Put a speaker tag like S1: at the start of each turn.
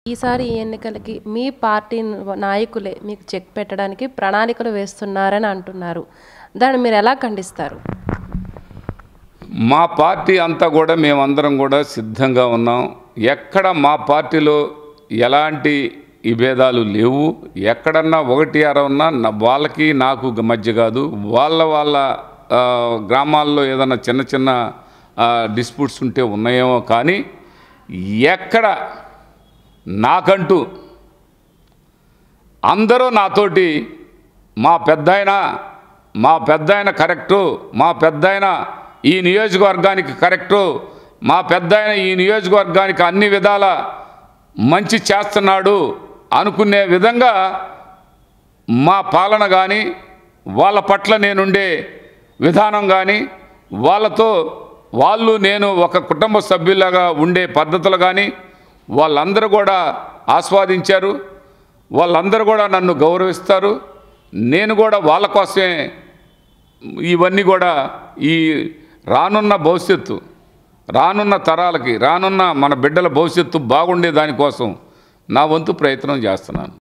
S1: ఈసారి ఈ ఎన్నికలకి మీ పార్టీ నాయకులే మీకు చెక్ పెట్టడానికి ప్రణాళికలు వేస్తున్నారని అంటున్నారు. దాన్ని మీరు ఎలా ఖండిస్తారు?
S2: మా పార్టీ అంతా కూడా మేమందరం కూడా సిద్ధంగా ఉన్నాం. ఎక్కడ మా పార్టీలో ఎలాంటి విభేదాలు లేవు. ఎక్కడన్నా ఒకటి అరవన్నా వాళ్ళకి నాకు మధ్య కాదు. వాళ్ళ గ్రామాల్లో ఏదన్నా చిన్న చిన్న డిస్ప్యూట్స్ ఉంటే ఉన్నాయేమో, కానీ ఎక్కడ నాకంటూ అందరూ నాతోటి మా పెద్దాయన కరెక్టు, మా పెద్దాయన ఈ నియోజకవర్గానికి కరెక్టు, మా పెద్దాయన ఈ నియోజకవర్గానికి అన్ని విధాల మంచి చేస్తున్నాడు అనుకునే విధంగా మా పాలన కానీ, వాళ్ళ పట్ల నేనుండే విధానం కానీ, వాళ్ళు నేను ఒక కుటుంబ సభ్యులాగా ఉండే పద్ధతులు కానీ వాళ్ళందరూ కూడా ఆస్వాదించారు. వాళ్ళందరూ కూడా నన్ను గౌరవిస్తారు. నేను కూడా వాళ్ళ కోసమే ఇవన్నీ కూడా ఈ రానున్న భవిష్యత్తు, రానున్న తరాలకి, రానున్న మన బిడ్డల భవిష్యత్తు బాగుండే దానికోసం నా వంతు ప్రయత్నం చేస్తున్నాను.